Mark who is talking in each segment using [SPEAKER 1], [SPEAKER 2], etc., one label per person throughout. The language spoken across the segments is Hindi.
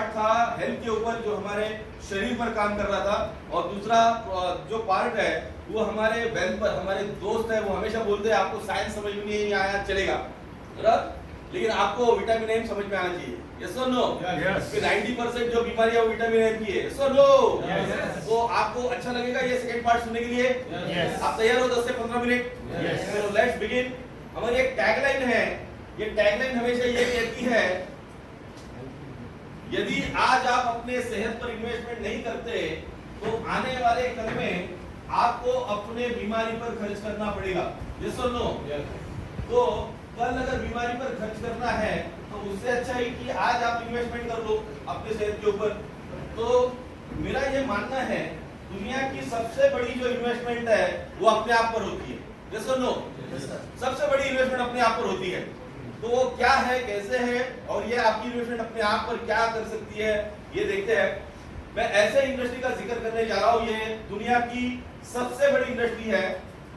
[SPEAKER 1] पार्ट था हेल्थ के ऊपर, जो हमारे शरीर पर काम कर रहा था, और दूसरा जो पार्ट है वो हमारे वेल्थ पर। हमारे दोस्त है वो हमेशा बोलते हैं आपको साइंस समझ में नहीं आया चलेगा, लेकिन आपको विटामिन एम समझ में आना चाहिए। यस और नो? कि 90% जो बीमारियां वो विटामिन एम की है। यस और नो? तो आपको अच्छा लगेगा ये सेकंड पार्ट सुनने के लिए? आप तैयार हो 10 से 15 मिनट? तो लेट्स बिगिन। हमारी एक टैगलाइन है, ये टैगलाइन हमेशा ये कहती है, यदि आज आप अपने सेहत पर इन्वेस्टमेंट नहीं करते तो आने वाले कल में आपको अपने बीमारी पर खर्च करना पड़ेगा। यस और नो? तो कल अगर बीमारी पर खर्च करना है तो उससे अच्छा है कि आज आप इन्वेस्टमेंट कर लो अपने सेहत के ऊपर। तो मेरा ये मानना है दुनिया की सबसे बड़ी जो इन्वेस्टमेंट है वो अपने आप पर होती है। यस और नो? सबसे बड़ी इन्वेस्टमेंट अपने आप पर होती है। तो वो क्या है, कैसे है, और ये आपकी इन्वेस्टमेंट अपने आप पर क्या कर सकती है, ये देखते हैं। मैं ऐसे इंडस्ट्री का जिक्र करने जा रहा हूँ, ये दुनिया की सबसे बड़ी इंडस्ट्री है,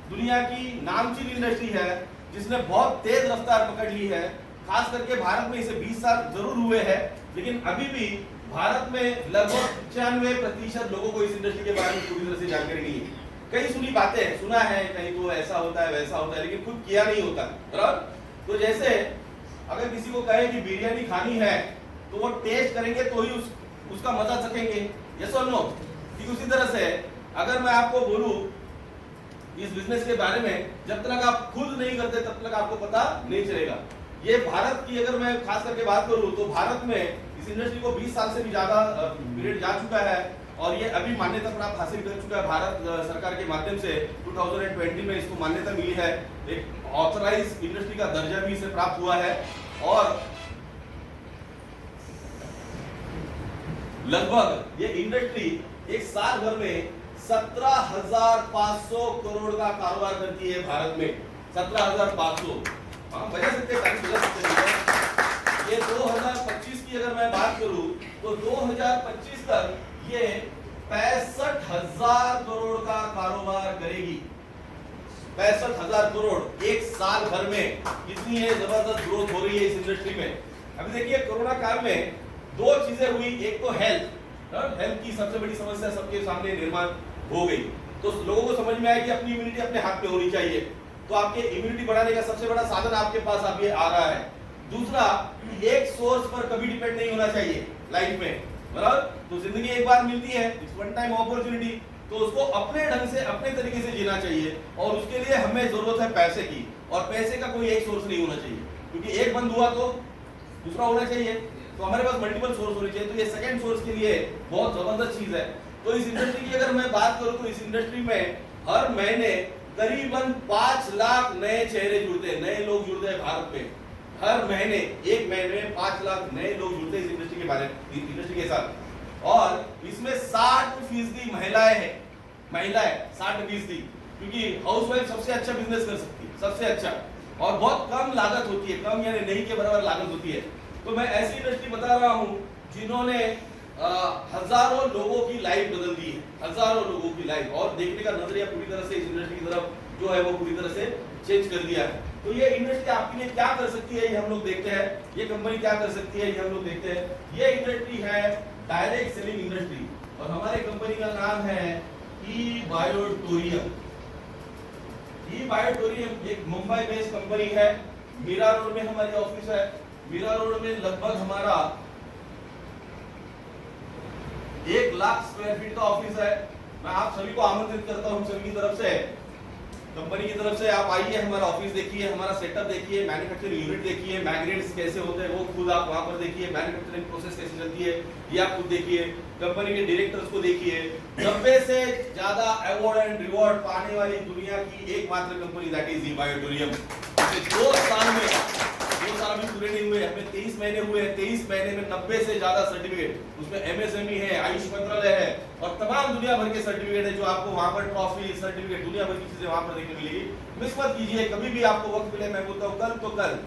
[SPEAKER 1] दुनिया की नामचीन इंडस्ट्री है, जिसने बहुत तेज रफ्तार पकड़ ली है। खास करके भारत में इसे 20 साल जरूर हुए हैं, लेकिन अभी भी भारत में लगभग 95% लोगों को इस इंडस्ट्री के बारे में पूरी तरह से जानकारी नहीं है। कई सुनी बातें सुना है, कहीं तो ऐसा होता है वैसा होता है, लेकिन खुद किया नहीं होता, बराबर। तो जैसे अगर किसी को कहे कि बिरयानी खानी है तो वो टेस्ट करेंगे तो ही उसका मजा चखेंगे। यस और नो? ठीक उसी तरह से अगर मैं आपको बोलूं इस बिजनेस के बारे में, जब तक आप खुद नहीं करते तब तक आपको पता नहीं चलेगा। ये भारत की अगर मैं खास करके बात करूं तो भारत में इस इंडस्ट्री को 20 साल से भी ज्यादा पीरियड जा चुका है, और ये अभी मान्यता प्राप्त हासिल कर चुका है भारत सरकार के माध्यम से। 2020 में इसको मान्यता मिली है, एक ऑथराइज इंडस्ट्री का दर्जा भी इसे प्राप्त हुआ है, और लगभग ये इंडस्ट्री एक साल भर में 17,500 करोड़ का कारोबार करती है भारत में। 17,500, बजा सकते हैं। ये 2025 की अगर मैं बात करूं तो 2025 तक ये 65,000 करोड़ का कारोबार करेगी। 65,000 करोड़ एक साल भर में, इतनी है जबरदस्त ग्रोथ हो रही है इस इंडस्ट्री में। अभी देखिए कोरोना काल में दो चीजें हुई, एक तो हेल्थ की सबसे बड़ी समस्या सबके सामने निर्माण हो गई, तो लोगों को समझ में आया कि अपनी इम्यूनिटी अपने हाथ में होनी चाहिए। तो आपके इम्यूनिटी बढ़ाने का सबसे बड़ा साधन आपके पास अभी आ रहा है। दूसरा, एक सोर्स पर कभी डिपेंड नहीं होना चाहिए लाइफ में, बराबर। तो जिंदगी एक बार मिलती है, इट्स वन टाइम अपॉर्चुनिटी, तो उसको अपने ढंग से अपने तरीके से जीना चाहिए, और उसके लिए हमें जरूरत है पैसे की, और पैसे का कोई एक सोर्स नहीं होना चाहिए, क्योंकि एक बंद हुआ तो दूसरा होना चाहिए। तो हमारे पास मल्टीपल सोर्स होने चाहिए, तो ये सेकंड सोर्स के लिए बहुत जबरदस्त चीज है। तो इस इंडस्ट्री की अगर मैं बात करूं तो इस इंडस्ट्री में हर महीने करीबन 5 लाख नए चेहरे जुड़ते हैं, नए लोग जुड़ते हैं भारत में। हर महीने, एक महीने में 5 लाख नए लोग जुड़ते हैं इस इंडस्ट्री के बारे में, इंडस्ट्री के साथ, और इसमें 60% महिलाएं हैं। महिलाएं 60%, क्योंकि हाउसवाइफ सबसे अच्छा बिजनेस कर सकती है, सबसे अच्छा, और बहुत कम लागत होती है, कम यानी नहीं के बराबर लागत होती है। तो मैं ऐसी इंडस्ट्री बता रहा हूं जिन्होंने हजारों लोगों की लाइफ बदल दी है, हजारों लोगों की लाइफ, और देखने का नजरिया पूरी तरह से इस इंडस्ट्री की तरफ जो है वो पूरी तरह से चेंज कर दिया है। तो ये इंडस्ट्री आपके लिए क्या कर सकती है ये हम लोग देखते हैं, ये कंपनी क्या कर सकती है ये हम लोग देखते हैं। ये इंडस्ट्री है डायरेक्ट सेलिंग इंडस्ट्री, और हमारे कंपनी का नाम है ई-बायोटोरियम। ई-बायोटोरियम एक मुंबई बेस्ड कंपनी है, मीरा रोड में हमारी ऑफिस है। मीरा रोड में लगभग हमारा 1 लाख स्क्वायर फीट का ऑफिस है। मैं आप सभी को आमंत्रित करता हूं, सभी की तरफ से, कंपनी की तरफ से, आप आइए, हमारा ऑफिस देखिए, हमारा सेटअप देखिए, मैन्युफैक्चरिंग यूनिट देखिए, मैग्नेट्स कैसे होते हैं वो खुद आप वहां पर देखिए, मैन्युफैक्चरिंग प्रोसेस कैसे चलती है ये आप खुद देखिए, कंपनी के डायरेक्टर्स को देखिए। 90 से ज्यादा अवार्ड एंड रिवॉर्ड पाने वाली दुनिया की एकमात्र कंपनी, दैट इज ई-बायोटोरियम। 2 साल में, 2 साल अभी पूरे नहीं हुए, हमें 23 महीने हुए हैं, 23 महीने में 90 से ज्यादा सर्टिफिकेट, उसमें एमएसएमई है, आयुष मंत्रालय है, और तमाम दुनिया भर के सर्टिफिकेट है, जो आपको वहां पर ट्रॉफी, सर्टिफिकेट, दुनिया भर की चीजें वहां पर देखने मिलेगी। मिस मत कीजिए, कभी भी आपको वक्त मिले, मैं बोलता हूँ कल तो कल,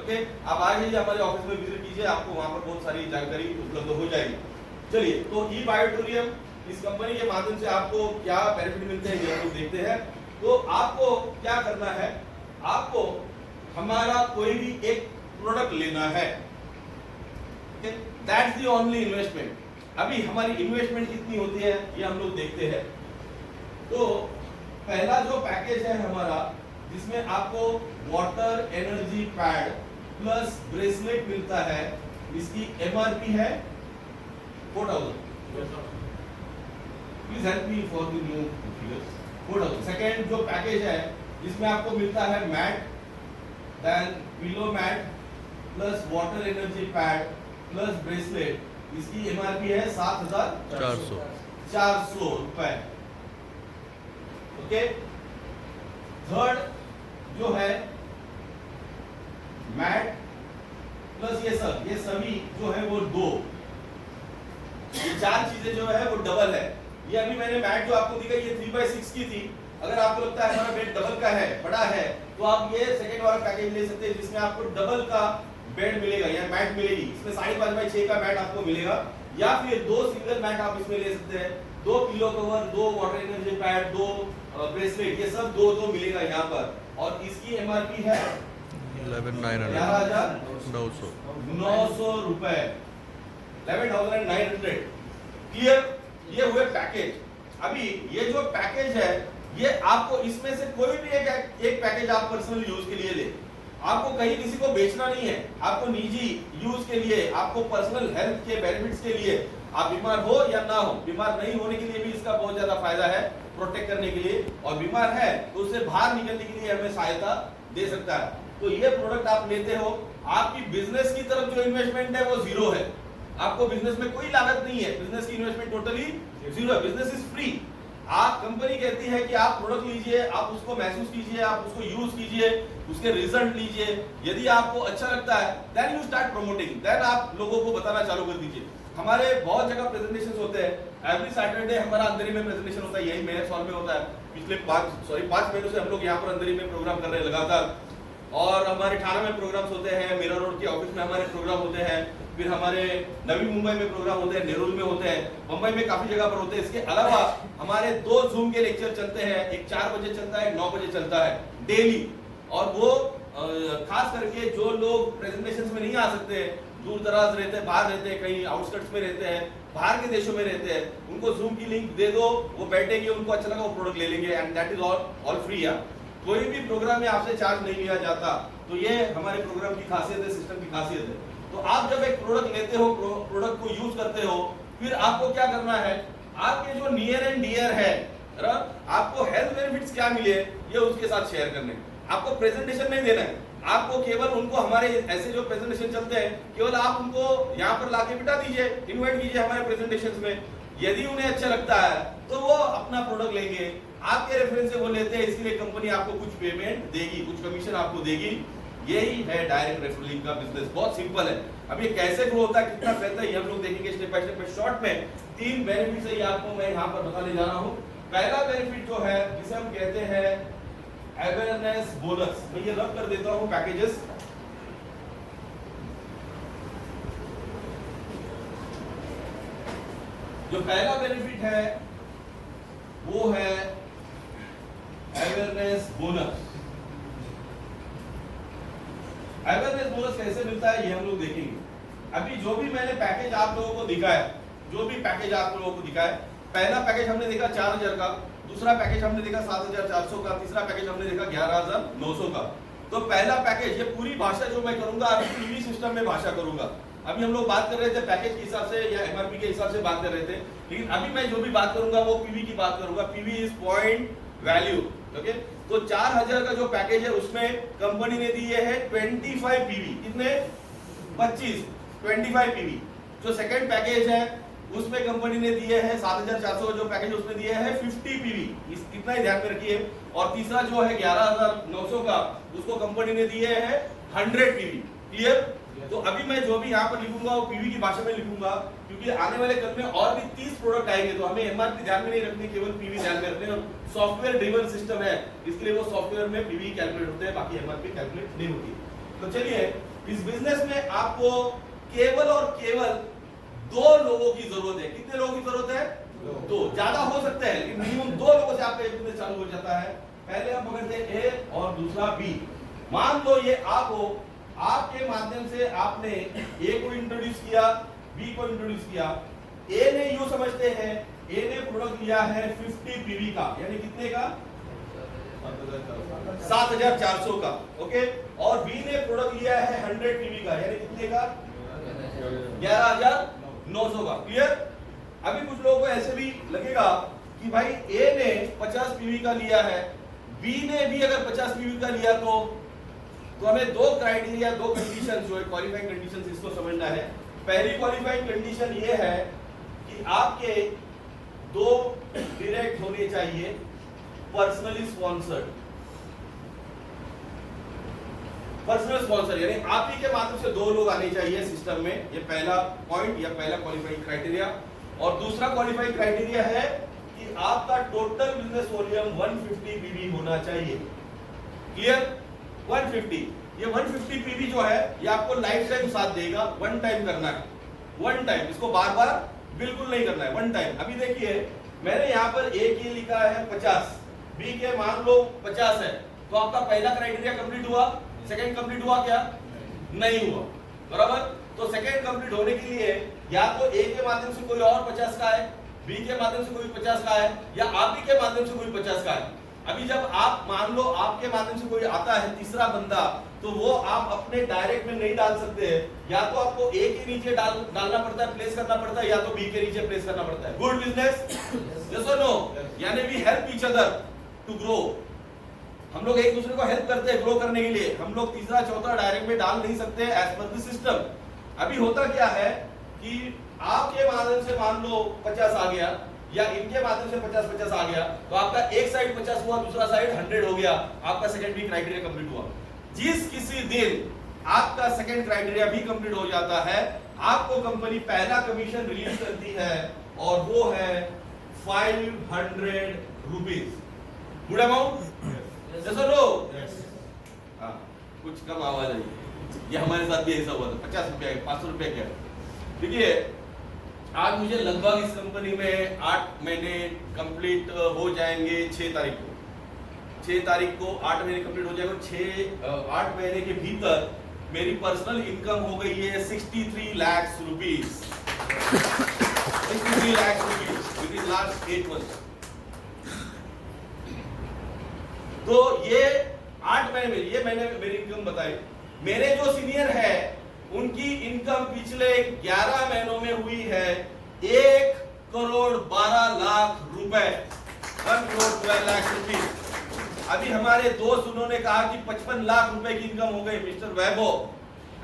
[SPEAKER 1] ओके, आप आ जाइए हमारे ऑफिस में, विजिट कीजिए, आपको वहां पर बहुत सारी जानकारी उपलब्ध हो जाएगी। चलिए, तो ई-बायोटोरियम, इस कंपनी के माध्यम से आपको क्या बेनिफिट मिलते हैं ये हम देखते हैं। तो आपको क्या करना है, आपको हमारा कोई भी एक प्रोडक्ट लेना है, दैट्स द ओनली इन्वेस्टमेंट। अभी हमारी इन्वेस्टमेंट कितनी होती है ये हम लोग देखते हैं। तो पहला जो पैकेज है हमारा, जिसमें आपको water energy pad plus bracelet मिलता है, इसकी एमआरपी है 4000। Please help me for the new figures. 4000। Second जो पैकेज है जिसमें आपको मिलता है mat, then pillow mat plus water energy pad plus bracelet, इसकी एमआरपी है 7400 रुपए। ओके। थर्ड जो है मैट प्लस ये सभी जो है वो दो, ये चार चीजें जो है वो डबल है। ये अभी मैंने मैट जो आपको दिखा ये 3/6 की थी। अगर आपको लगता है हमारा बेड डबल का है, बड़ा है, तो आप ये सेकंड वाला पैकेज ले सकते हैं जिसमें आपको डबल का बेड मिलेगा या मैट मिलेगी। इसमें 5.5/6 का मैट आपको मिलेगा, या फिर दो सिंगल मैट आप इसमें ले सकते हैं, दो पिलो कवर, दो वाटर एनर्जी पैड, दो ब्रेसलेट, ये सब दो मिलेगा यहाँ पर। और इसकी एमआरपी है 11,900 रुपए, 11,900। क्लियर? ये हुए पैकेज। अभी ये जो पैकेज है ये आपको इसमें से कोई भी एक पैकेज आप पर्सनल यूज के लिए ले, आपको कहीं किसी को बेचना नहीं है, आपको निजी यूज के लिए, आपको पर्सनल हेल्थ के बेनिफिट्स के लिए, आप बीमार हो या ना हो, बीमार नहीं होने के लिए भी इसका बहुत ज्यादा फायदा है, प्रोटेक्ट करने के लिए, और बीमार है तो उससे बाहर निकलने के लिए हमें सहायता दे सकता है। तो ये प्रोडक्ट आप लेते हो, आपकी बिजनेस की तरफ जो इन्वेस्टमेंट है वो जीरो है, आपको बिजनेस में कोई लागत नहीं है, बिजनेस की इन्वेस्टमेंट टोटली जीरो है, बिजनेस इज फ्री। आप कंपनी कहती है कि आप प्रोडक्ट लीजिए, आप उसको महसूस कीजिए, आप उसको यूज कीजिए, उसके रिजल्ट लीजिए, यदि आपको अच्छा लगता है then you start promoting, then आप लोगों को बताना चालू कर दीजिए। हमारे बहुत जगह प्रेजेंटेशंस होते हैं, एवरी सैटरडे हमारा अंधेरी में प्रेजेंटेशन होता है, यही मेरे हॉल में होता है। पिछले 5 महीनों से हम लोग यहाँ पर अंधेरी में प्रोग्राम कर रहे हैं लगातार, और हमारे ठाणे में प्रोग्राम्स होते हैं, मीरा रोड के ऑफिस में हमारे प्रोग्राम होते हैं, फिर हमारे नवी मुंबई में प्रोग्राम होते हैं, नेरुल में होते हैं, मुंबई में काफी जगह पर होते हैं। इसके अलावा हमारे 2 जूम के लेक्चर चलते हैं, एक 4 बजे चलता है, 9 बजे चलता है डेली। और वो खास करके जो लोग प्रेजेंटेशंस में नहीं आ सकते, दूर दराज रहते हैं, बाहर रहते हैं, कहीं आउटस्कर्ट्स में रहते हैं, बाहर के देशों में रहते हैं, उनको जूम की लिंक दे दो, वो बैठेंगे, उनको अच्छा लगा वो प्रोडक्ट ले लेंगे, and that is all free. कोई भी प्रोग्राम में आपसे चार्ज नहीं लिया जाता, तो ये हमारे प्रोग्राम की खासियत है, सिस्टम की खासियत है। तो आप जब एक प्रोडक्ट लेते हो, प्रोडक्ट को यूज करते हो, फिर आपको क्या करना है, आपके जो नियर एंड डियर है, आपको हेल्थ बेनिफिट्स क्या मिले ये उसके साथ शेयर करने। आपको प्रेजेंटेशन नहीं देना है, आपको केवल उनको, हमारे ऐसे जो प्रेजेंटेशन चलते हैं, केवल आप उनको यहाँ पर लाके बिठा दीजिए, इन्वाइट कीजिए हमारे प्रेजेंटेशंस में। यदि उन्हें अच्छा लगता है तो वो अपना प्रोडक्ट लेंगे, आपके रेफरेंस से वो लेते हैं, इसके लिए कंपनी आपको कुछ पेमेंट देगी, कुछ कमीशन आपको देगी। यही है डायरेक्ट रेफरलिंग का बिजनेस, बहुत सिंपल है। अब ये कैसे ग्रो होता है, कितना फैलता है, ये हम लोग देखेंगे स्टेप बाय स्टेप। शॉर्ट में 3 बेनिफिट्स है, ये आपको मैं यहाँ पर बताने जा रहा हूँ। पहला बेनिफिट जो है जिसे हम कहते हैं अवेयरनेस बोनस, मैं ये रब कर देता हूँ पैकेजेस। जो पहला बेनिफिट है वो है अवेयरनेस बोनस। अवेयरनेस बोनस कैसे मिलता है ये हम लोग देखेंगे। अभी जो भी मैंने पैकेज आप लोगों को दिखाया, पहला पैकेज हमने देखा 4000 का, दूसरा पैकेज हमने देखा 7400 का, तीसरा पैकेज हमने देखा 11900 का। तो पहला पैकेज, ये पूरी भाषा जो मैं करूंगा अभी पीवी सिस्टम में भाषा करूंगा। अभी हम लोग बात कर रहे थे पैकेज के हिसाब से या एमआरपी के हिसाब से बात कर रहे थे, लेकिन अभी मैं जो भी बात करूंगा वो पीवी की बात करूंगा। PV is point value. Okay, तो 4000 का जो पैकेज है उसमें कंपनी ने दिए है 25 पीवी। कितने? 25 पीवी। जो सेकंड पैकेज है उसमें कंपनी ने दिए है 7400 जो पैकेज उसमें दिए है 50 पीवी। इस कितना ही ध्यान में रखिए। और तीसरा जो है 11900 का, उसको कंपनी ने दिए है 100 पीवी। क्लियर? तो अभी मैं जो भी यहाँ पर लिखूंगा वो पीवी की भाषा में लिखूंगा, क्योंकि आने वाले कल में और भी 30 प्रोडक्ट आएंगे, तो हमें एमआरपी ध्यान में नहीं रखनी, केवल पीवी ध्यान में रखने। सॉफ्टवेयर ड्रिवन सिस्टम है, इसलिए वो सॉफ्टवेयर में पीवी कैलकुलेट होते हैं, बाकी एमआरपी कैलकुलेट नहीं होती। तो चलिए, इस बिजनेस में आपको केवल और केवल 2 लोगों की जरूरत है। कितने लोगों की जरूरत है? 2। ज्यादा हो सकता है, लेकिन मिनिमम 2 लोगों से आपका बिजनेस चालू हो जाता है। पहले हम पकड़ते हैं ए और दूसरा बी। मान लो ये आप हो, आपके माध्यम से आपने ए को इंट्रोड्यूस किया, बी को इंट्रोड्यूस किया। ए ने यूं समझते हैं, ए ने प्रोडक्ट लिया है 50 पीवी का, यानी कितने का? 7400 का, ओके। और बी ने प्रोडक्ट लिया है 100 पीवी का, यानी कितने का? 11900 का। क्लियर? अभी कुछ लोगों को ऐसे भी लगेगा कि भाई ए ने 50 पीवी का लिया है, बी ने भी अगर 50 पीवी का लिया तो हमें दो क्राइटेरिया, दो कंडीशन जो है क्वालिफाइंग कंडीशन, इसको समझना है। पहली क्वालिफाइंग कंडीशन ये है कि आपके दो डायरेक्ट होने चाहिए, पर्सनली स्पॉन्सर्ड। पर्सनल स्पॉन्सर यानी आप ही के माध्यम से दो लोग आने चाहिए सिस्टम में, ये पहला पॉइंट या पहला क्वालिफाइंग क्राइटेरिया। और दूसरा क्वालिफाइंग क्राइटेरिया है कि आपका टोटल बिजनेस वॉल्यूम 150 पीवी होना चाहिए। क्लियर? 150। ये 150 पीवी जो है ये आपको लाइफ टाइम साथ देगा। वन टाइम करना है, वन टाइम, इसको बार बार बिल्कुल नहीं करना है, वन टाइम। अभी देखिए मैंने यहाँ पर ए की लिखा है 50, बी के मान लो 50 है, तो आपका पहला क्राइटेरिया कंप्लीट हुआ, सेकंड कंप्लीट हुआ क्या? नहीं हुआ, बराबर। तो सेकंड कंप्लीट होने के लिए या तो ए के माध्यम से कोई और 50 का है, बी के माध्यम से कोई 50 का है, या आप ही के माध्यम से कोई 50 का है। अभी जब आप मान लो आपके माध्यम से कोई आता है तीसरा बंदा, तो वो आप अपने डायरेक्ट में नहीं डाल सकते हैं, या तो आपको ए के नीचे डालना पड़ता है, प्लेस करना पड़ता है, या तो बी के नीचे प्लेस करना पड़ता है। गुड बिजनेस, यस और नो? यानी we help each other to grow. हम लोग एक दूसरे को हेल्प करते हैं ग्रो करने के लिए। हम लोग तीसरा चौथा डायरेक्ट में डाल नहीं सकते एज पर द सिस्टम। अभी होता क्या है कि आपके माध्यम से मान लो 50 आ गया, या इनके माध्यम से 50 आ गया, तो आपका एक साइड 50 हुआ, दूसरा साइड 100 हो गया, आपका सेकंड भी क्राइटेरिया कंप्लीट हुआ। जिस किसी दिन आपका सेकंड क्राइटेरिया भी कंप्लीट हो जाता है, आपको कंपनी पहला कमीशन रिलीज करती है, और वो है 500 रुपीज। गुड अमाउंट, जैसा लो कुछ कम आवाज आई, ये हमारे साथ भी ऐसा हुआ था। 50 रुपया 500 रुपया क्या? देखिए आज मुझे लगभग इस कंपनी में 8 महीने कंप्लीट हो जाएंगे। 6 तारीख को 8 महीने कंप्लीट हो जाएंगे। 8 महीने के भीतर मेरी पर्सनल इनकम हो गई है 63 lakh rupees. 63 lakh rupees with in last 8 months. तो ये 8 महीने में ये मैंने मेरी इनकम बताई। मेरे जो सीनियर है उनकी इनकम पिछले 11 महीनों में हुई है 1 करोड़ 12 लाख रुपए, 1 करोड़ 12 लाख रुपए। अभी हमारे दोस्त उन्होंने कहा कि 55 लाख रुपए की इनकम हो गई, मिस्टर वैभव।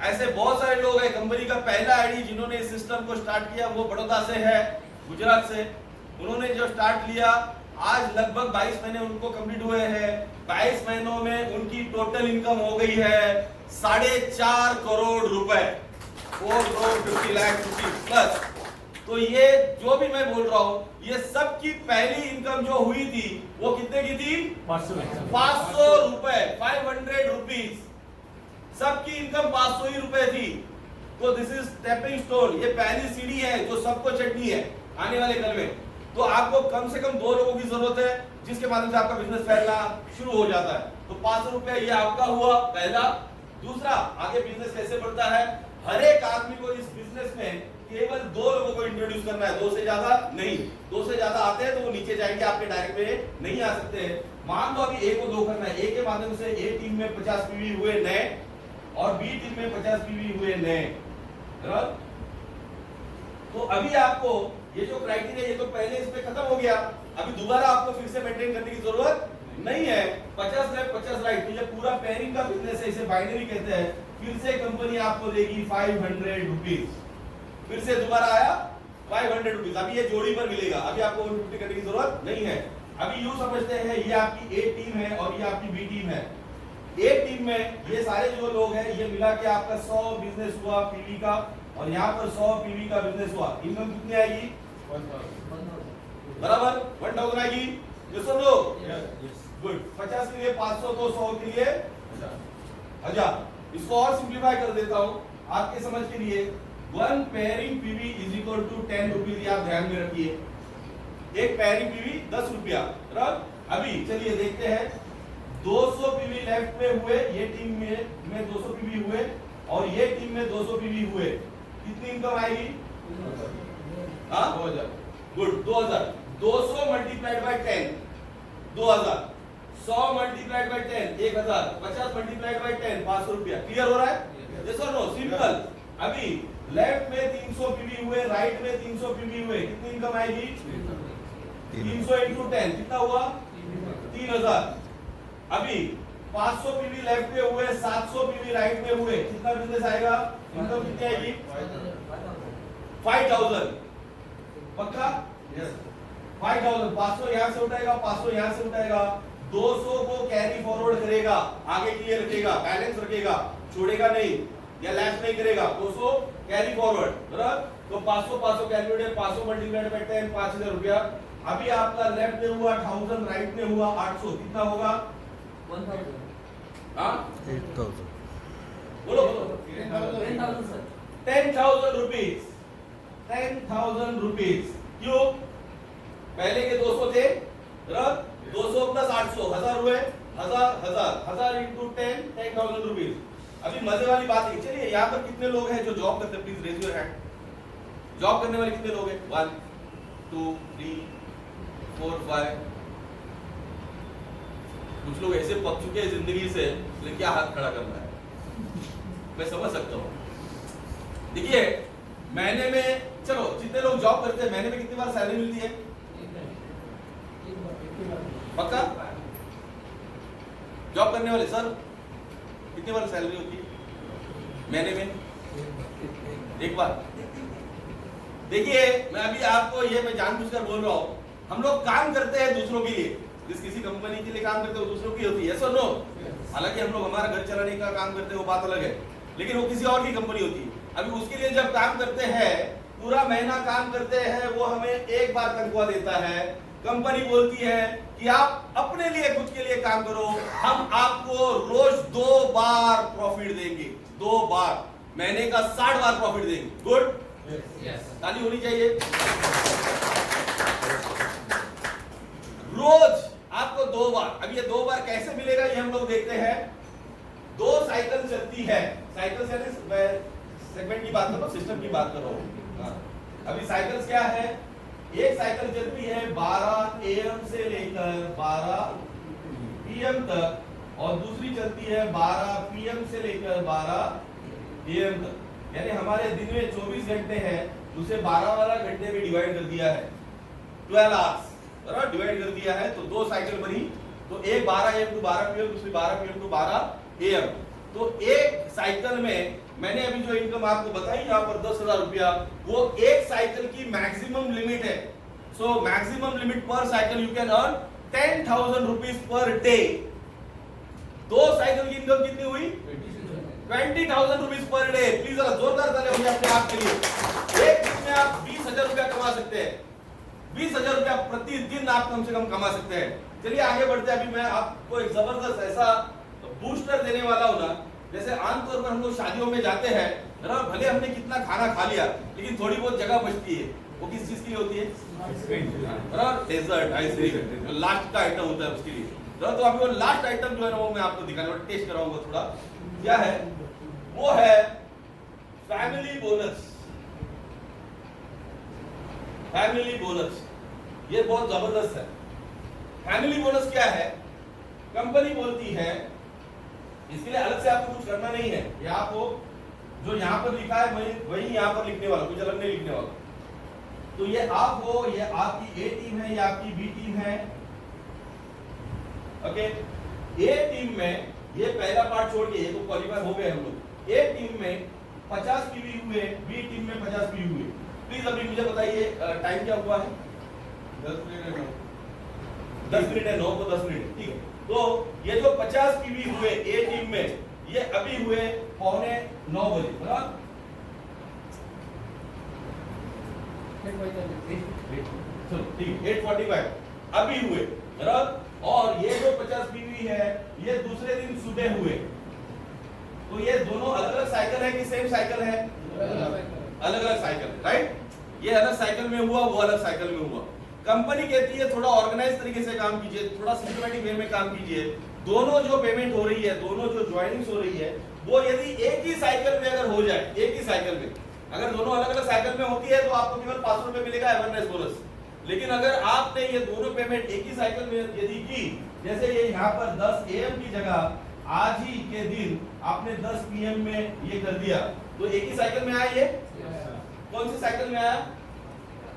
[SPEAKER 1] ऐसे बहुत सारे लोग हैं। कंपनी का पहला आईडी जिन्होंने इस सिस्टम को स्टार्ट किया वो बड़ौदा से है, गुजरात से। उन्होंने जो स्टार्ट लिया आज लगभग 22 महीने उनको कंप्लीट हुए हैं। 22 महीनों में उनकी टोटल इनकम हो गई है 4.5 करोड़ रुपए, 4 करोड़ 50 लाख रुपीस प्लस। तो ये जो भी मैं बोल रहा हूं ये सबकी पहली इनकम जो हुई थी वो कितने की थी? 500 रुपए, 500 रुपीज। सबकी इनकम 500 ही रुपए थी। तो दिस इज स्टेपिंग स्टोन, ये पहली सीढ़ी है जो सबको चढ़नी है आने वाले कल में। तो आपको कम से कम 2 लोगों की जरूरत है जिसके माध्यम से आपका बिजनेस फैलना शुरू हो जाता है। तो 500 रुपया ये आपका हुआ पहला। दूसरा, आगे बिजनेस कैसे बढ़ता है? हर एक आदमी को इस बिजनेस में केवल 2 लोगों को इंट्रोड्यूस करना है, 2 से ज्यादा नहीं। 2 से ज्यादा आते हैं तो वो नीचे जाएंगे, आपके डायरेक्ट में नहीं आ सकते हैं। मान लो अभी ए को 2 करना है। ए के माध्यम से ए टीम में 50 पीवी हुए नए, और बी टीम में 50 पीवी हुए नए। तो अभी आपको ये जो क्राइटेरिया ये तो पहले इसमें खत्म हो गया। अभी दोबारा आपको फिर से मेंटेन करने की जरूरत नहीं है। 50 लेफ्ट 50 राइट, तो ये पूरा पेयरिंग का बिजनेस है, इसे बाइनरी कहते हैं। फिर से कंपनी आपको देगी 500 रुपीज। फिर से दोबारा आया 500 रुपीज। अभी ये जोड़ी पर मिलेगा, अभी आपको 150 करने की जरूरत नहीं है। अभी यूं समझते हैं ये आपकी ए टीम है और ये आपकी बी टीम है। ए टीम में ये सारे जो लोग हैं ये मिला के आपका 100 बिजनेस हुआ पीवी का, और यहाँ पर 100 पीवी का बिजनेस हुआ। इनकम कितनी आएगी? 1000 बराबर 1000 आएगी। ये सब लोग गुड। 50 के लिए 500, तो 100 के लिए 1000। इसको और सिंप्लीफाई कर देता हूँ आपके समझ के लिए। 1 pairing PV is equal to 10 rupees. आप ध्यान में रखिए, एक पेयरिंग पीवी 10 रुपया। अभी चलिए देखते हैं 200 पीवी लेफ्ट में हुए, ये टीम में 200 पीवी हुए, और ये टीम में 200 पीवी हुए। कितनी इनकम आएगी? हाँ 2000 good 2000 200 multiplied by 10 2000 100 multiplied by 10 1000 50 multiplied by 10 500 रुपया क्लियर हो रहा है यस और नो सिंपल अभी लेफ्ट में 300 पीवी हुए राइट में 300 पीवी हुए कितनी इनकम आएगी 300 into 10 कितना हुआ 3000 अभी 500 पीवी लेफ्ट में हुए 700 पीवी राइट में हुए कितना बिजनेस आएगा इनकम कितनी आएगी 5000 पक्का यस 5000 500 यहां से उठाएगा 500 यहां से उठाएगा 200 को कैरी फॉरवर्ड करेगा आगे के लिए रखेगा बैलेंस रखेगा छोड़ेगा नहीं या लैप्स नहीं करेगा 200 कैरी फॉरवर्ड बराबर तो 500 500 कैलकुलेट 500 मल्टीप्लाइड बाय 10 5000 रुपया अभी आपका लेफ्ट में हुआ 1000 राइट में हुआ 800 कितना होगा
[SPEAKER 2] 1000
[SPEAKER 1] हां
[SPEAKER 3] 8000
[SPEAKER 1] बोलो बोलो
[SPEAKER 2] 10000 सर
[SPEAKER 1] 10000 रुपीस 10000 रुपीस क्यों पहले के 200 थे बराबर 200 प्लस 800 1000 हुए 1000 into 10 10000 रुपीस अभी मजे वाली बात है चलिए यहाँ पर कितने लोग हैं जो जॉब करते हैं please raise your hand job करने वाले कितने लोग हैं 1 2 3 4 5 कुछ लोग ऐसे पक चुके हैं जिंदगी से लेकिन क्या हाथ खड़ा करना है मैं समझ सकता हूँ देखिए महीने में चलो जितने लोग जॉब करते हैं महीने में कितनी बार सैलरी मिलती है पक्का जॉब करने वाले सर कितनी बार सैलरी होती है महीने में एक बार देखिए मैं अभी आपको ये मैं जानबूझकर बोल रहा हूँ हम लोग काम करते हैं दूसरों के लिए जिस किसी कंपनी के लिए काम करते हैं वो दूसरों की होती है यस और नो हालांकि हम लोग हमारा घर चलाने का काम करते हैं वो बात अलग है लेकिन वो किसी और की कंपनी होती है अभी उसके लिए जब काम करते हैं पूरा महीना काम करते हैं वो हमें एक बार तनख्वाह देता है कंपनी बोलती है कि आप अपने लिए खुद के लिए काम करो हम आपको रोज 2 बार प्रॉफिट देंगे 2 बार महीने का 60 बार प्रॉफिट देंगे गुड
[SPEAKER 2] यस
[SPEAKER 1] ताली होनी चाहिए रोज आपको 2 बार अब ये 2 बार कैसे मिलेगा ये हम लोग देखते हैं 2 साइकिल चलती है साइकिल से मैं सेगमेंट की बात कर रहा हूं सिस्टम की बात कर रहा हूं अभी साइकिल्स क्या है एक साइकिल चलती है 12 AM से लेकर 12 PM तक और दूसरी चलती है 12 PM से लेकर 12 AM तक यानी हमारे दिन में 24 घंटे हैं उसे 12 वाला घंटे में डिवाइड कर दिया है 12 आवर्स बराबर डिवाइड कर दिया है तो 2 साइकिल बनी तो एक 12 AM टू 12 PM दूसरी 12 PM टू 12 AM तो एक साइकिल में मैंने अभी जो इनकम आपको बताई यहाँ पर 10,000 रुपया वो एक साइकिल की मैक्सिमम लिमिट है सो मैक्सिमम लिमिट पर cycle you can earn 10,000 rupees per day 2 cycle की इनकम कितनी हुई 20,000 रुपीज पर डे प्लीज जरा जोरदार ताली होगी अपने आप के लिए एक दिन में आप 20,000 रुपया कमा सकते हैं 20,000 रुपया प्रतिदिन आप कम से कम कमा सकते हैं चलिए आगे बढ़ते हैं अभी मैं आपको एक जबरदस्त ऐसा बूस्टर देने वाला हूं ना जैसे आमतौर पर हम लोग शादियों में जाते हैं भले हमने कितना खाना खा लिया लेकिन थोड़ी बहुत जगह बचती है वो किस चीज के लिए होती है डेजर्ट आइसक्रीम लास्ट का आइटम होता है उसके लिए तो अभी वो लास्ट आइटम जो है ना वो मैं आपको दिखाने वाला टेस्ट कराऊंगा थोड़ा क्या है वो है फैमिली बोनस फैमिली बोनस ये बहुत जबरदस्त है फैमिली बोनस क्या है कंपनी बोलती है इसके लिए अलग से आपको कुछ करना नहीं है ये आपको जो यहाँ पर लिखा है वही यहाँ पर लिखने वाला कुछ अलग नहीं लिखने वाला तो ये आप हो ये आपकी ए टीम है ये आपकी बी टीम है ओके ए टीम में ये पहला पार्ट छोड़ के ये तो क्वालिफाई हो गए हम लोग ए टीम में 50 पीवी हुए बी टीम में 50 पीवी हुए प्लीज अभी मुझे बताइए टाइम क्या हुआ है 10 मिनट है 9 को 10 मिनट ठीक है तो ये जो 50 पीवी हुए ए टीम में ये अभी हुए 8:45 बजे बराबर चलो ठीक 8:45 अभी हुए बराबर और ये जो 50 पीवी है ये दूसरे दिन सुबह हुए तो ये दोनों अलग अलग साइकिल है कि सेम साइकिल है अलग अलग साइकिल राइट ये अलग साइकिल में हुआ वो अलग साइकिल में हुआ कंपनी कहती है थोड़ा ऑर्गेनाइज तरीके से काम कीजिए थोड़ा सिस्टमैटिक वे में काम कीजिए दोनों जो पेमेंट हो रही है दोनों जो ज्वाइनिंग्स हो रही है वो यदि एक ही साइकिल में अगर हो जाए एक ही साइकिल में अगर दोनों अलग अलग साइकिल में होती है तो आपको केवल 500 रुपए मिलेगा अवेयरनेस बोनस। लेकिन अगर आपने ये दोनों पेमेंट एक ही साइकिल में यदि की, जैसे ये यहाँ पर 10 AM की जगह आज ही के दिन आपने 10 PM में ये कर दिया, तो एक ही साइकिल में आया ये? कौन सी साइकिल में आया?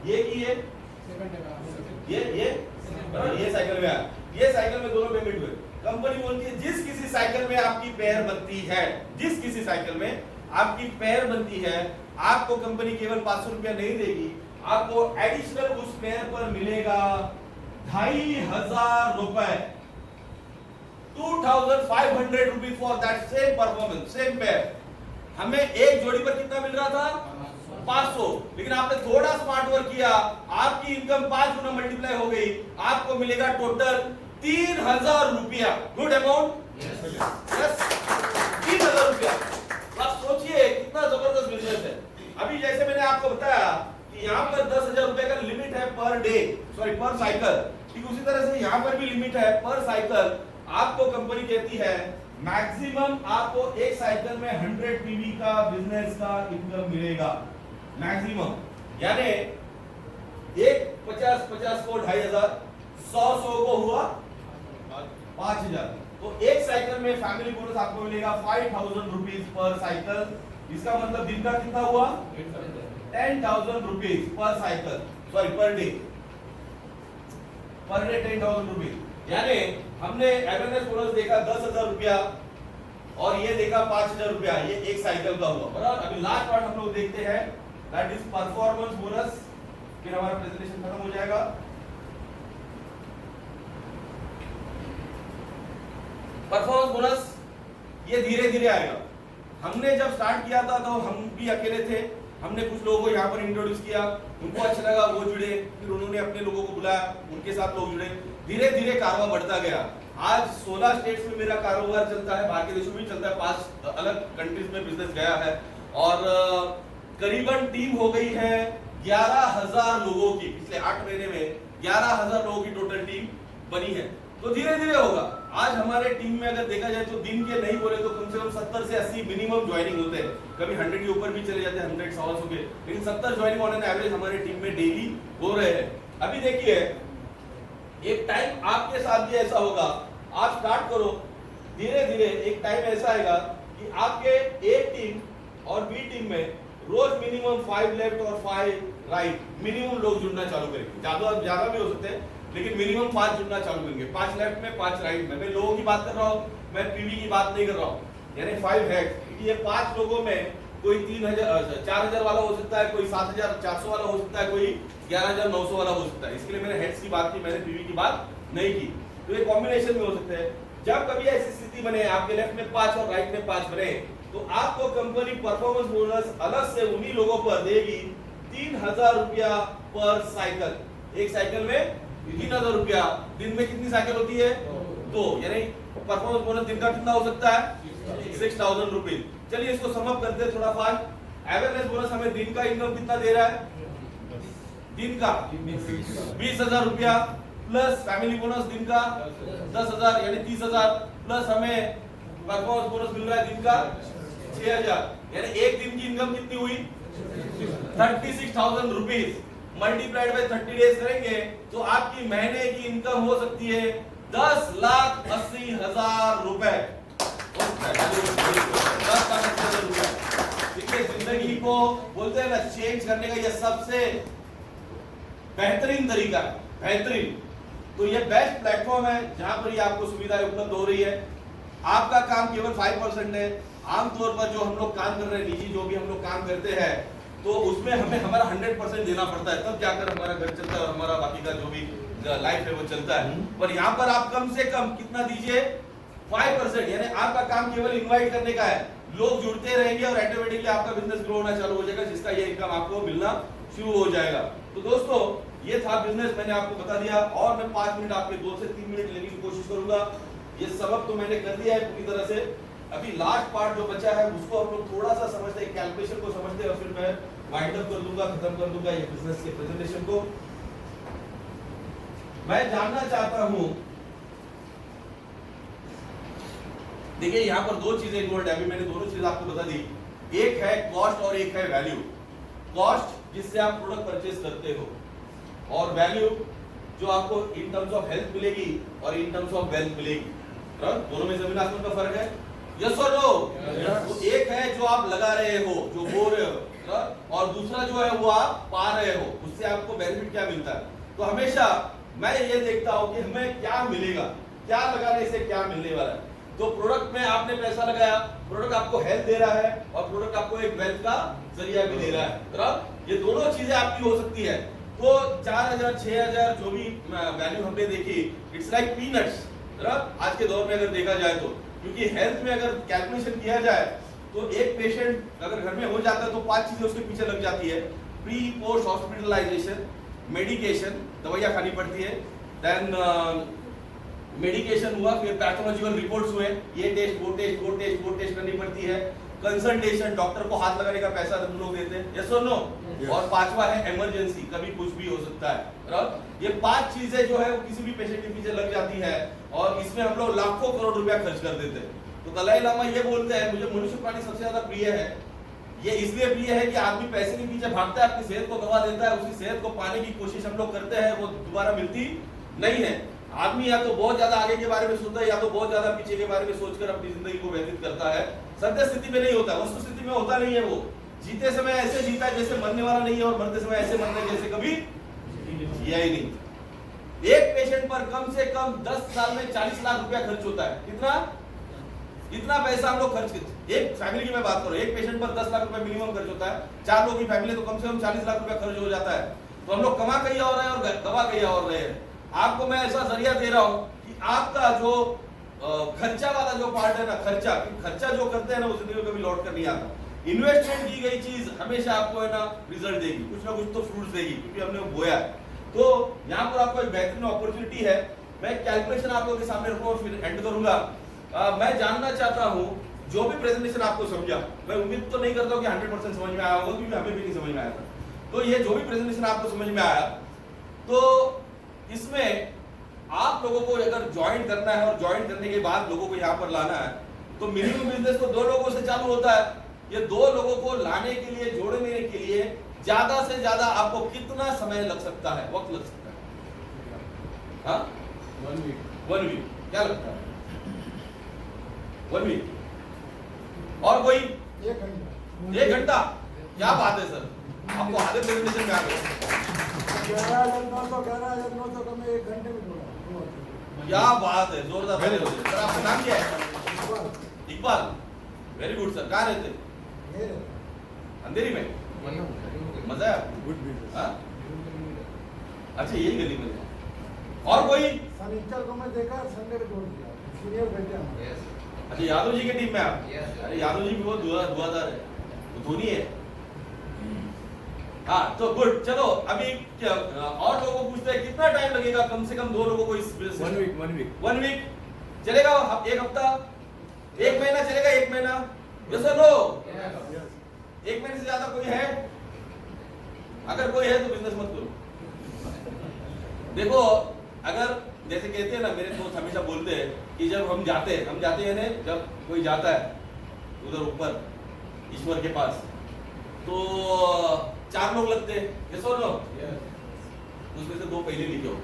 [SPEAKER 1] ये की ये साइकिल में आया। ये साइकिल में दोनों पेमेंट हुए। कंपनी बोलती है जिस किसी साइकिल में आपकी पेयर बनती है, जिस किसी साइकिल में आपकी पेयर बनती है, आपको कंपनी केवल 500 रुपया नहीं देगी, आपको एडिशनल उस पेयर पर मिलेगा 2500 रुपए, 2500 rupees for that same performance, same pair. हमें एक जोड़ी पर कितना मिल रहा था? 500। लेकिन आपने थोड़ा स्मार्ट वर्क किया, आपकी इनकम 5 गुना मल्टीप्लाई हो गई, आपको मिलेगा टोटल 3000 रुपया। Good amount? यस, 3000 रुपया। आप सोचिए कितना जबरदस्त बिजनेस है। अभी जैसे मैंने आपको बताया कि यहाँ पर 10,000 रुपए का लिमिट है पर डे, सॉरी पर साइकिल, ठीक उसी तरह से यहाँ पर भी लिमिट है पर साइकिल। आपको कंपनी कहती है मैक्सिमम आपको एक साइकिल में 100 PV का बिजनेस का इनकम मिलेगा, मैक्सिमम। यानी एक 50 को 2500, 100 को हुआ 5000। तो एक साइकिल में फैमिली बोनस आपको मिलेगा 5000 रुपीज पर साइकिल। इसका मतलब दिन का कितना हुआ? 10,000 rupees per cycle, sorry per day 10,000 rupees. यानी हमने अवेयरनेस बोनस देखा 10,000 रुपया और ये देखा 5,000 रुपया, ये एक साइकिल का हुआ, बराबर। अभी लास्ट पार्ट हम लोग देखते हैं, दैट इज परफॉर्मेंस बोनस। फिर हमारा प्रेजेंटेशन खत्म हो जाएगा। परफॉर्मेंस बोनस ये धीरे धीरे आएगा। हमने जब स्टार्ट किया था तो हम भी अकेले थे, हमने कुछ लोगों को यहाँ पर इंट्रोड्यूस किया, उनको अच्छा लगा, वो जुड़े, फिर उन्होंने अपने लोगों को बुलाया, उनके साथ लोग जुड़े, धीरे धीरे कारोबार बढ़ता गया। आज 16 स्टेट्स में मेरा कारोबार चलता है, बाहर के देशों में भी चलता है, 5 अलग कंट्रीज में बिजनेस गया है और करीबन टीम हो गई है 11,000 लोगों की। पिछले 8 महीने में 11,000 लोगों की टोटल टीम बनी है। तो धीरे धीरे होगा। आज हमारे टीम में अगर देखा जाए तो दिन के नहीं बोले तो कम से कम 70 से 80 मिनिमम ज्वाइनिंग होते हैं, कभी 100 के ऊपर भी चले जाते हैं, 100 100 के, लेकिन 70 ज्वाइनिंग ऑन एन एवरेज हमारे टीम में डेली हो रहे हैं। अभी देखिए एक टाइम आपके साथ भी ऐसा होगा, आप स्टार्ट करो, धीरे धीरे एक टाइम ऐसा आएगा कि आपके ए टीम और बी टीम में रोज मिनिमम 5 लेफ्ट और 5 राइट मिनिमम लोग जुड़ना चालू करेंगे। ज्यादा भी हो सकते हैं, लेकिन मिनिमम 5 जुड़ना चालू करेंगे, 5 लेफ्ट में 5 राइट में। मैं लोगों की बात कर रहा हूँ, मैं पीवी की बात नहीं कर रहा हूँ। यानी 5 हेड, ये 5 लोगों में कोई 4,000 वाला हो सकता है, कोई 7,400 वाला हो सकता है, कोई 11,900 वाला हो सकता है। इसके लिए मैंने हेड्स की बात की, मैंने पीवी की बात नहीं की। तो ये कॉम्बिनेशन में हो सकते हैं। जब कभी ऐसी स्थिति बने आपके लेफ्ट में 5 और राइट में 5 बने, तो आपको कंपनी परफॉर्मेंस बोनस अलग से उन्हीं लोगों पर देगी 3,000 रुपया पर साइकिल। एक साइकिल में 3,000 रुपया। दिन में कितनी साइकिल होती है? 2। यानी परफॉर्मेंस बोनस दिन का कितना हो सकता है? 6,000 रुपीज। चलिए इसको सम अप करते हैं थोड़ा फास्ट। अवेयरनेस बोनस हमें दिन का इनकम कितना दे रहा है? दिन का 20,000 रुपया प्लस फैमिली बोनस दिन का 10,000 यानी 30,000 प्लस हमें परफॉर्मेंस बोनस मिल रहा है दिन का 6,000। यानी एक दिन की इनकम कितनी हुई? 36,000 रुपीज। मल्टीप्लाइड बाय 30 डेज करेंगे तो आपकी महीने की इनकम हो सकती है 10,80,000 रुपए। देखिए जिंदगी को बोलते हैं ना चेंज करने का ये सबसे बेहतरीन तरीका है, बेहतरीन। तो ये बेस्ट प्लेटफॉर्म है जहां पर ये आपको सुविधाएं उपलब्ध हो रही है। आपका काम केवल 5% है। आमतौर पर जो हम लोग काम कर रहे हैं, निजी जो भी हम लोग काम करते हैं, तो उसमें हमें हमारा 100% देना पड़ता है, तब जाकर हमारा घर चलता है और हमारा बाकी का जो भी लाइफ है वो चलता है। पर यहाँ पर आप कम से कम कितना दीजिए? 5%। यानी आपका काम केवल इनवाइट करने का है, लोग जुड़ते रहेंगे और ऑटोमेटिकली आपका बिजनेस ग्रो होना चालू हो जाएगा, जिसका ये इनकम आपको मिलना शुरू हो जाएगा। तो दोस्तों ये था बिजनेस, मैंने आपको बता दिया और मैं 5 मिनट आपके 2 से 3 मिनट लेने की कोशिश करूंगा। ये सबक तो मैंने कर दिया है पूरी तरह से। अभी लास्ट पार्ट जो बचा है उसको हम लोग थोड़ा सा समझते हैं, कैलकुलेशन को समझते हैं और फिर मैं वाइंड अप कर दूंगा, खत्म कर दूंगा ये बिजनेस के प्रेजेंटेशन को। मैं जानना चाहता हूं, देखिए यहाँ पर 2 चीजें इन्वॉल्व है। अभी मैंने दोनों चीज आपको बता दी, एक है कॉस्ट और एक है वैल्यू। कॉस्ट जिससे आप प्रोडक्ट परचेज करते हो, और वैल्यू जो आपको इन टर्म्स ऑफ हेल्थ मिलेगी और इन टर्म्स ऑफ वेल्थ मिलेगी। दोनों में जमीन आसमान का फर्क है, यस और नो? तो एक है जो आप लगा रहे हो, जो बो रहे हो, और दूसरा जो है वो आप पा रहे हो, उससे आपको बेनिफिट क्या मिलता है। तो हमेशा मैं ये देखता हूं कि हमें क्या मिलेगा, क्या लगाने से क्या मिलने वाला है। तो प्रोडक्ट में आपने पैसा लगाया, प्रोडक्ट आपको हेल्थ दे रहा है और प्रोडक्ट आपको एक वेल्थ का जरिया भी दे रहा है। ये दोनों चीजें आपकी हो सकती है। तो 4000 6000 जो भी वैल्यू हमने देखी, इट्स लाइक पीनट्स आज के दौर में अगर देखा जाए तो, क्योंकि हेल्थ में अगर कैलकुलेशन किया जाए तो एक पेशेंट अगर घर में हो जाता है तो 5 चीजें उसके पीछे लग जाती है। प्री पोस्ट हॉस्पिटलाइजेशन, मेडिकेशन, दवाइयां खानी पड़ती है, देन मेडिकेशन हुआ, फिर पैथोलॉजिकल रिपोर्ट्स हुए, ये टेस्ट वो टेस्ट वो टेस्ट वो टेस्ट करनी पड़ती है, कंसल्टेशन, डॉक्टर को हाथ लगाने का पैसा हम लोग देते हैं, यस और नो? और पांचवा है इमरजेंसी, कभी कुछ भी हो सकता है। ये 5 चीजें जो है वो किसी भी पेशेंट के पीछे लग जाती है और इसमें हम लोग लाखों करोड़ रुपया खर्च कर देते हैं। तो दलाई लामा ये बोलते हैं, मुझे मनुष्य प्राणी सबसे ज्यादा प्रिय है। ये इसलिए प्रिय है कि आदमी पैसे के पीछे भागता है, अपनी सेहत को गवा देता है, उसकी सेहत को पाने की कोशिश हम लोग करते हैं, वो दोबारा मिलती नहीं है। आदमी या तो बहुत ज्यादा आगे के बारे में सोचता है या तो बहुत ज्यादा पीछे के बारे में सोचकर अपनी जिंदगी को व्यतीत करता है। सत्य स्थिति में नहीं होता, वस्तु स्थिति में होता नहीं है। वो जीते समय ऐसे जीता है जैसे मरने वाला नहीं है, और मरते समय ऐसे मरना है जैसे कभी जिया ही नहीं। एक पेशेंट पर कम से कम 10 साल में 40 लाख रुपया खर्च होता है। कितना पैसा हम लोग खर्च करते, एक फैमिली की मैं बात करूं, एक पेशेंट पर 10 लाख रुपया मिनिमम खर्च होता है। 4 लोगों की फैमिली तो कम से कम 40 लाख रुपया खर्च हो जाता है। तो हम लोग कमा कहीं और रहे हैं और गवा कहीं और रहे हैं। आपको मैं ऐसा जरिया दे रहा हूं कि आपका जो खर्चा वाला जो पार्ट है ना, खर्चा जो करते हैं ना, वो जिंदगी में कभी लौट कर नहीं आता। इन्वेस्टमेंट की गई चीज हमेशा आपको है ना रिजल्ट देगी, कुछ ना कुछ तो फ्रूट्स देगी, क्योंकि हमने बोया है। तो यहाँ पर आपको एक बेहतरीन अपॉर्चुनिटी है। मैं कैलकुलेशन आप लोगों के सामने रखूंगा और फिर एंड करूंगा। मैं जानना चाहता हूं जो भी प्रेजेंटेशन आपको समझा, मैं उम्मीद तो नहीं करता हूं कि 100% समझ में आया होगा, क्योंकि हमें भी नहीं समझ में आया था। तो ये जो भी प्रेजेंटेशन आपको समझ में आया, तो इसमें आप लोगों को अगर ज्वाइन करना है और ज्वाइन करने के बाद लोगों को यहाँ पर लाना है, तो मिनिमम बिजनेस तो 2 लोगों से चालू होता है। ये 2 लोगों को लाने के लिए, जोड़ने के लिए ज्यादा से ज्यादा आपको कितना समय लग सकता है, वक्त लग सकता है? हाँ, 1 वीक। क्या लगता है? 1 वीक। और कोई? 1 घंटा। क्या बात है सर, आपको आधे प्रेजेंटेशन में आ गए।
[SPEAKER 3] 11,900 का मैं 1 घंटे में बोला।
[SPEAKER 1] क्या बात है, जोरदार। सर आपका नाम क्या है? इकबाल। Very good sir. कहाँ रहते? अंधेरी में। मजा है आपको?
[SPEAKER 3] Good business.
[SPEAKER 1] हाँ? अच्छा, यही गली में। और कोई?
[SPEAKER 3] सनीचर को मैं देखा, संडे को छोड़ दिया, सीनियर बैठे हैं।
[SPEAKER 1] अच्छा, यादव जी की टीम में आप?
[SPEAKER 2] Yes.
[SPEAKER 1] अरे यादव जी भी बहुत धुआंधार है, वो धोनी है। हाँ, तो गुड। चलो अभी क्या और लोगों को पूछते हैं कितना टाइम लगेगा, कम से कम 2 लोगों को इस बिजनेस? 1 वीक चलेगा? 1 हफ्ता, 1 महीना चलेगा? 1 महीना? यस और नो? 1 महीने से ज्यादा कोई है? अगर कोई है तो बिजनेस मत करो। देखो, अगर जैसे कहते हैं ना, मेरे दोस्त हमेशा बोलते हैं कि जब हम जाते हैं ना, जब कोई जाता है उधर ऊपर ईश्वर के पास, तो 4 लोग लगते हैं, यस और नो? उसमें से 2 पहले लिखे हो।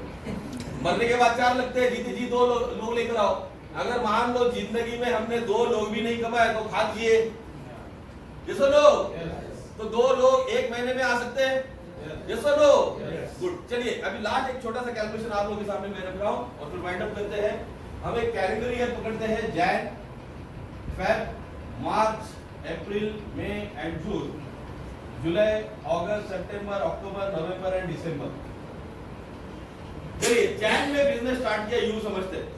[SPEAKER 1] मरने के बाद 4 लगते हैं, जीते जी 2 लोग लेकर आओ। अगर मान लो जिंदगी में हमने 2 लोग भी नहीं कमाए तो खा लिए, यस और नो? तो 2 लोग 1 महीने में आ सकते हैं, यस और नो? गुड। चलिए अभी लास्ट एक छोटा सा कैलकुलेशन आप लोगों के सामने मैं रख रहा हूं और फिर वाइंड अप करते हैं। हम एक कैलेंडर ईयर पकड़ते हैं, Jan, Feb, March, April, May and June, July, August, September, October, November and December. चलिए जैन में बिजनेस स्टार्ट किया, यूं समझते हैं।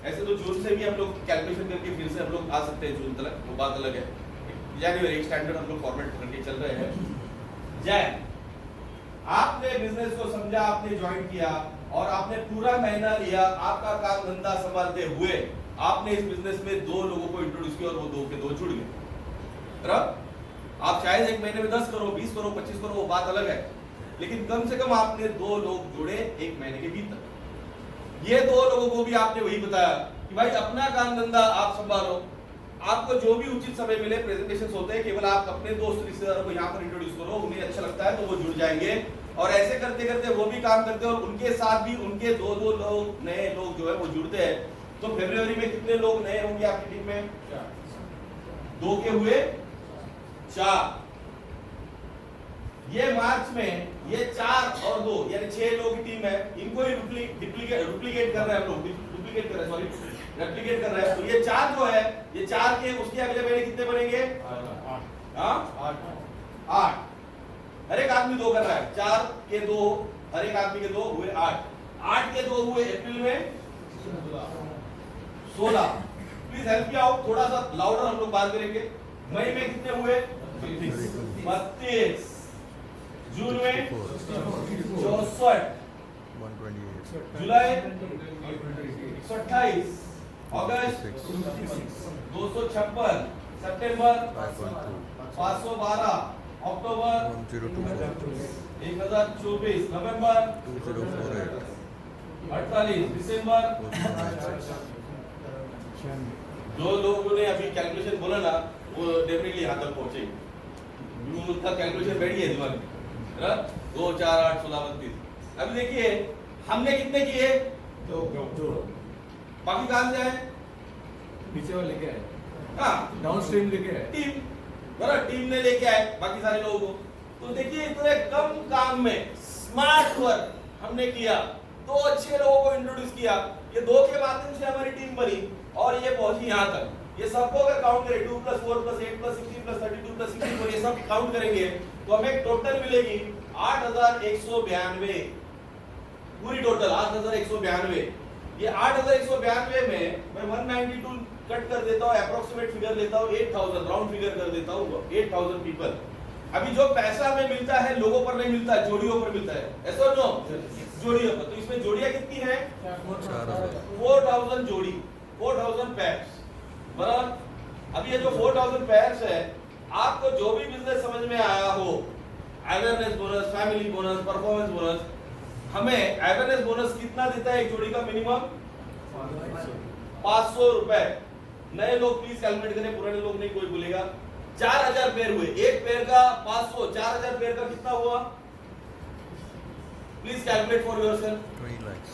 [SPEAKER 1] ऐसे तो जून से भी हम लोग कैलकुलेशन करके फिर से हम लोग आ सकते हैं जून तक, वो बात अलग है। जनवरी एक स्टैंडर्ड हम लोग फॉर्मेट पकड़ के चल रहे हैं। जैन, आपने बिजनेस को समझा, आपने ज्वाइन किया और आपने पूरा महीना लिया, आपका काम धंधा संभालते हुए आपने इस बिजनेस में 2 लोगों को इंट्रोड्यूस किया और वो 2 के 2 जुड़ गए। आप शायद 1 महीने में 10 करो, 20 करो, 25 करो, वो बात अलग है, लेकिन कम से कम आपने 2 लोग जोड़े 1 महीने के भीतर। ये 2 लोगों को भी आपने वही बताया कि भाई अपना काम धंधा आप संभालो, आपको जो भी उचित समय मिले प्रेजेंटेशंस होते हैं, केवल आप अपने दोस्त रिश्तेदारों को यहाँ पर इंट्रोड्यूस करो, उन्हें अच्छा लगता है तो वो जुड़ जाएंगे और ऐसे करते करते वो भी काम करते हैं और उनके साथ भी उनके दो लोग नए लोग जो है वो जुड़ते हैं। तो फरवरी में कितने लोग नए होंगे आपकी टीम में? 2 के हुए 4। ये मार्च में ये 4 और 2 यानी 6 लोगों की टीम है, इनको ही डुप्लीकेट कर रहे हैं हम लोग, डुप्लीकेट कर रहे हैं, सॉरी रेप्लिकेट कर रहे हैं। तो ये 4 जो है, ये 4 के उसके अगले महीने कितने बनेंगे? 8। हर एक आदमी 2 कर रहा है, 4 के 2 हर एक आदमी के 2 हुए 8 के 2 हुए अप्रैल में 16। प्लीज हेल्प मी आउट, थोड़ा सा लाउडर हम लोग बात करेंगे। मई में कितने हुए? 32। जून में 64। जुलाई 128। अगस्त 256। सितंबर 512। अक्टूबर 1024। नवंबर 48। दिसंबर जो लोगों ने अभी कैलकुलेशन बोला ना वो डेफिनेटली यहाँ तक पहुंचे, उनका कैलकुलेशन बैठी है दिमाग में, 2 4 8 16 32। अभी देखिए हमने कितने किए?
[SPEAKER 3] 2।
[SPEAKER 1] बाकी कहां से आए?
[SPEAKER 3] नीचे वाले लेके आए,
[SPEAKER 1] हाँ
[SPEAKER 3] डाउनस्ट्रीम लेके आए,
[SPEAKER 1] टीम, बराबर टीम ने लेके आए बाकी सारे लोगों को। तो देखिए इतने कम काम में स्मार्ट वर्क हमने किया, 2 अच्छे लोगों को इंट्रोड्यूस किया, ये 2 के माध्यम से हमारी टीम बनी और ये पहुंची यहाँ तक। ये सबको अगर काउंट करें 2 + 4 + 8 + 16 + 32 + 64 ये सब काउंट करेंगे तो हमें टोटल मिलेगी 8192, पूरी टोटल 8192। ये 8192 में मैं 192 कट कर देता हूँ, अप्रोक्सीमेट फिगर लेता हूँ 8000, राउंड फिगर कर देता हूँ 8000 पीपल। अभी जो पैसा हमें मिलता है लोगों पर नहीं मिलता है, जोड़ियों पर मिलता है, ऐसा नो जोड़ियों पर। तो इसमें जोड़ियां कितनी है? 4000 जोड़ी, 4000 पैर्स, बराबर। अब ये जो 4000 पैर्स है, आपको जो भी बिजनेस समझ में आया हो, awareness bonus, family bonus, performance bonus, हमें अवेयरनेस बोनस कितना देता है एक जोड़ी का? मिनिमम 500 रुपए। नए लोग प्लीज कैलकुलेट करें, पुराने लोग नहीं कोई बोलेगा। 4000 पेयर हुए, एक पेयर का 500, 4000 पेयर का कितना हुआ? Please calculate for yourself.
[SPEAKER 4] 3 lakhs.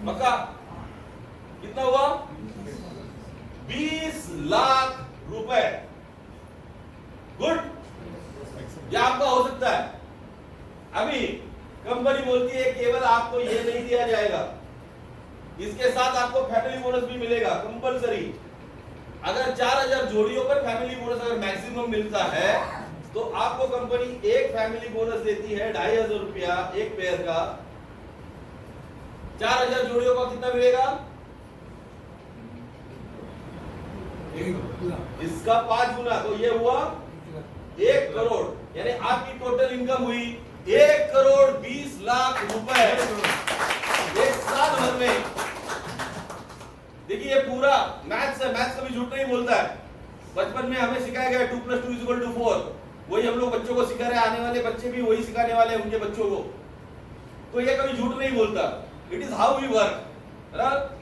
[SPEAKER 1] पक्का कितना हुआ? 20 लाख रुपए। गुड, यह आपका हो सकता है। अभी कंपनी बोलती है केवल आपको ये नहीं दिया जाएगा, इसके साथ आपको फैमिली बोनस भी मिलेगा कंपलसरी। अगर 4000 जोड़ियों पर फैमिली बोनस अगर मैक्सिमम मिलता है तो आपको कंपनी एक फैमिली बोनस देती है 2500 रुपया एक पेयर का। 4000 जोड़ियों का कितना मिलेगा? इसका 5 गुना, तो ये हुआ 1 करोड़, यानी आपकी टोटल इनकम हुई 1 करोड़ 20 लाख रुपए एक साल भर में। देखिए ये पूरा मैथ्स है, मैथ्स कभी झूठ नहीं बोलता है। बचपन में हमें सिखाया गया 2 + 2 = 4, वही हम लोग बच्चों को सिखा रहे हैं, आने वाले बच्चे भी वही सिखाने वाले हैं उनके बच्चों को। तो ये कभी झूठ नहीं बोलता, it is how we work.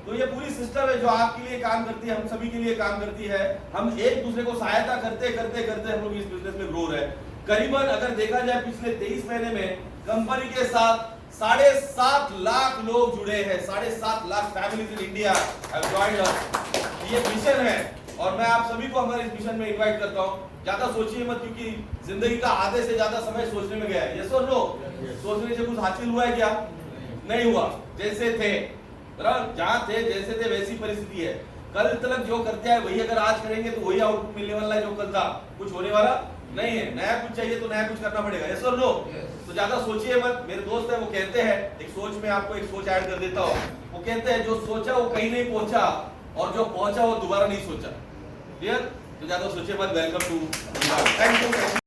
[SPEAKER 1] तो ये पूरी सिस्टम है जो आपके लिए काम करती है, हम सभी के लिए काम करती है। हम एक दूसरे को सहायता करते करते करते हम लोग इस बिजनेस में ग्रो रहे। करीबन अगर देखा जाए पिछले 23 महीने में कंपनी के साथ 7.5 लाख लोग जुड़े हैं, 7.5 lakh families in India have joined us. ये मिशन है और मैं आप सभी को हमारे इस मिशन में इनवाइट करता हूँ। ज्यादा सोचिए मत, क्योंकि जिंदगी का आधे से ज्यादा समय सोचने में गया है। यस और नो? सोचने से कुछ हासिल हुआ है क्या? नहीं हुआ। जैसे थे जहाँ थे जैसे थे वैसी परिस्थिति है। कल तक जो करते हैं वही अगर आज करेंगे तो वही आउटपुट मिलने वाला है जो कल था, कुछ होने वाला नहीं है। नया कुछ चाहिए तो नया कुछ करना पड़ेगा। यस और नो? तो ज्यादा सोचिए मत। मेरे दोस्त है वो कहते हैं, एक सोच में आपको एक सोच ऐड कर देता हूँ। वो कहते हैं जो सोचा वो कहीं नहीं पहुंचा और जो पहुंचा वो दोबारा नहीं सोचा। क्लियर? तो ज्यादा सोचिए मत। Welcome to, thank you.